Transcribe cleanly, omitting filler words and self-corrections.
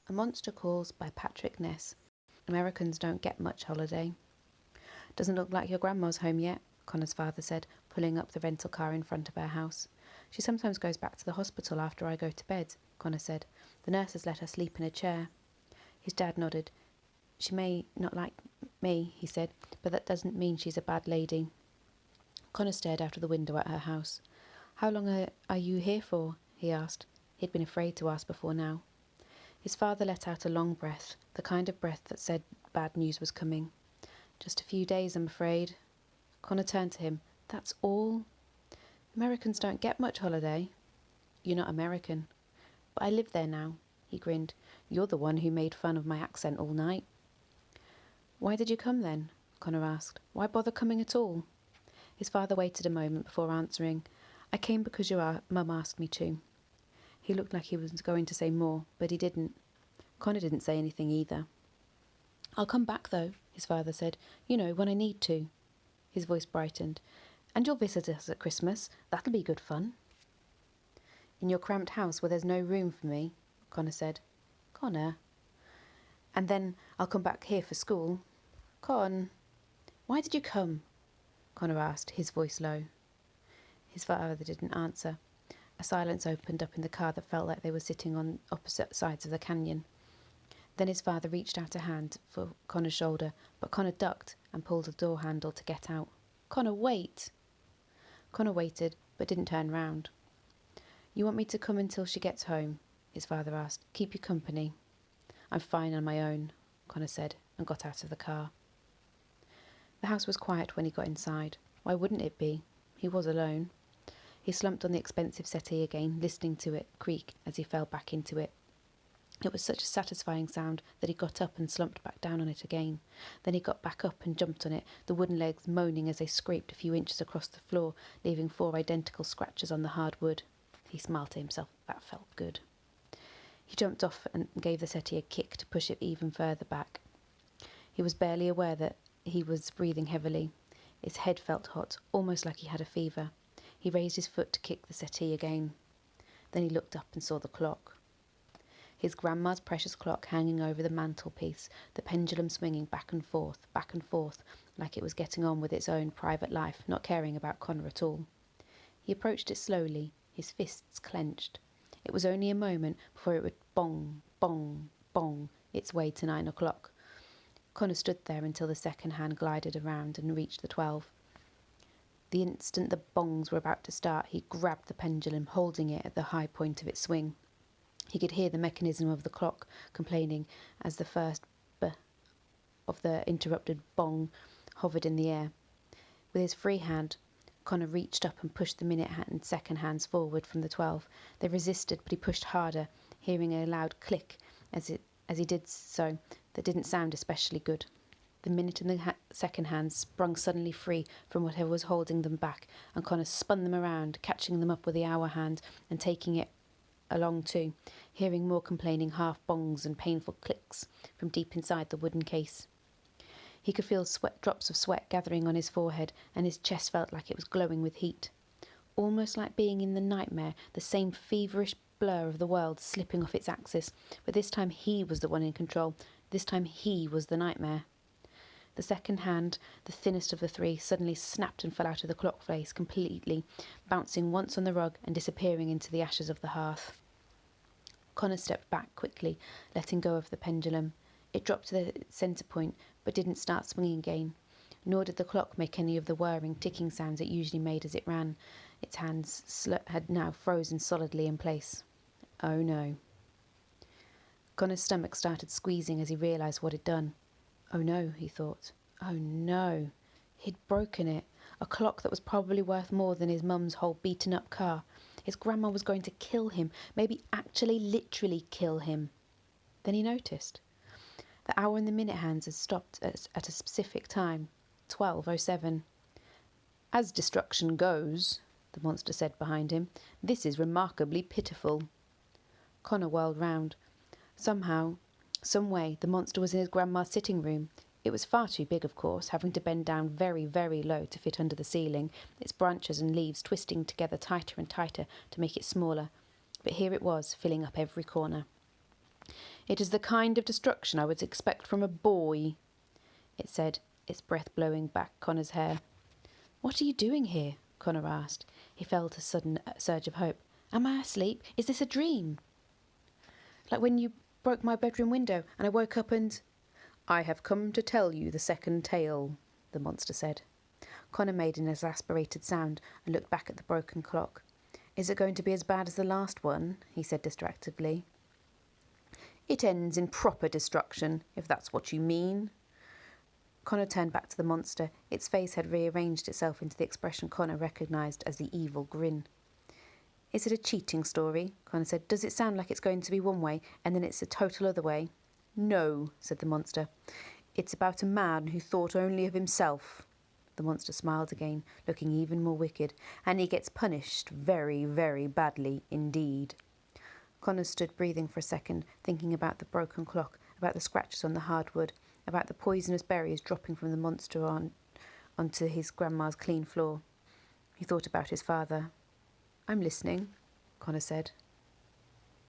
A Monster Calls by Patrick Ness. Americans don't get much holiday. Doesn't look like your grandma's home yet, Connor's father said, pulling up the rental car in front of our house. She sometimes goes back to the hospital after I go to bed, Connor said. The nurses let her sleep in a chair. His dad nodded. She may not like me, he said, but that doesn't mean she's a bad lady. Connor stared out of the window at her house. How long are you here for? He asked. He'd been afraid to ask before now. His father let out a long breath, the kind of breath that said bad news was coming. Just a few days, I'm afraid. Connor turned to him. That's all? Americans don't get much holiday. You're not American. But I live there now, he grinned. You're the one who made fun of my accent all night. Why did you come then? Connor asked. Why bother coming at all? His father waited a moment before answering. I came because your mum asked me to. He looked like he was going to say more, but he didn't. Connor didn't say anything either. I'll come back, though, his father said. You know, when I need to. His voice brightened. And you'll visit us at Christmas. That'll be good fun. In your cramped house where there's no room for me, Connor said. Connor. And then I'll come back here for school. Con. Why did you come? Connor asked, his voice low. His father didn't answer. A silence opened up in the car that felt like they were sitting on opposite sides of the canyon. Then his father reached out a hand for Connor's shoulder, but Connor ducked and pulled the door handle to get out. Connor, wait! Connor waited, but didn't turn round. You want me to come until she gets home? His father asked. Keep you company. I'm fine on my own, Connor said, and got out of the car. The house was quiet when he got inside. Why wouldn't it be? He was alone. He slumped on the expensive settee again, listening to it creak as he fell back into it. It was such a satisfying sound that he got up and slumped back down on it again. Then he got back up and jumped on it, the wooden legs moaning as they scraped a few inches across the floor, leaving 4 identical scratches on the hard wood. He smiled to himself. That felt good. He jumped off and gave the settee a kick to push it even further back. He was barely aware that he was breathing heavily. His head felt hot, almost like he had a fever. He raised his foot to kick the settee again. Then he looked up and saw the clock. His grandma's precious clock hanging over the mantelpiece, the pendulum swinging back and forth, like it was getting on with its own private life, not caring about Connor at all. He approached it slowly, his fists clenched. It was only a moment before it would bong, bong, bong its way to 9 o'clock. Connor stood there until the second hand glided around and reached the 12. The instant the bongs were about to start, he grabbed the pendulum, holding it at the high point of its swing. He could hear the mechanism of the clock complaining as the first b of the interrupted bong hovered in the air. With his free hand, Connor reached up and pushed the minute and second hands forward from the 12. They resisted, but he pushed harder, hearing a loud click as he did so that didn't sound especially good. The minute and the second hands sprung suddenly free from whatever was holding them back, and Connor spun them around, catching them up with the hour hand and taking it along too, hearing more complaining half-bongs and painful clicks from deep inside the wooden case. He could feel drops of sweat gathering on his forehead, and his chest felt like it was glowing with heat. Almost like being in the nightmare, the same feverish blur of the world slipping off its axis, but this time he was the one in control. This time he was the nightmare. The second hand, the thinnest of the 3, suddenly snapped and fell out of the clock face completely, bouncing once on the rug and disappearing into the ashes of the hearth. Connor stepped back quickly, letting go of the pendulum. It dropped to the centre point, but didn't start swinging again, nor did the clock make any of the whirring, ticking sounds it usually made as it ran. Its hands had now frozen solidly in place. Oh no. Connor's stomach started squeezing as he realised what he'd done. Oh no, he thought. Oh no. He'd broken it. A clock that was probably worth more than his mum's whole beaten-up car. His grandma was going to kill him, maybe actually literally kill him. Then he noticed. The hour and the minute hands had stopped at a specific time, 12:07. As destruction goes, the monster said behind him, this is remarkably pitiful. Connor whirled round. Somehow, some way, the monster was in his grandma's sitting room. It was far too big, of course, having to bend down very, very low to fit under the ceiling, its branches and leaves twisting together tighter and tighter to make it smaller. But here it was, filling up every corner. It is the kind of destruction I would expect from a boy, it said, its breath blowing back Connor's hair. What are you doing here? Connor asked. He felt a sudden surge of hope. Am I asleep? Is this a dream? Like when you broke my bedroom window and I woke up and... I have come to tell you the second tale, the monster said. Connor made an exasperated sound and looked back at the broken clock. Is it going to be as bad as the last one? He said distractedly. It ends in proper destruction, if that's what you mean. Connor turned back to the monster. Its face had rearranged itself into the expression Connor recognised as the evil grin. Is it a cheating story? Connor said. Does it sound like it's going to be one way and then it's a total other way? No, said the monster. It's about a man who thought only of himself. The monster smiled again, looking even more wicked, and he gets punished very, very badly indeed. Connor stood breathing for a second, thinking about the broken clock, about the scratches on the hardwood, about the poisonous berries dropping from the monster onto his grandma's clean floor. He thought about his father. I'm listening, Connor said.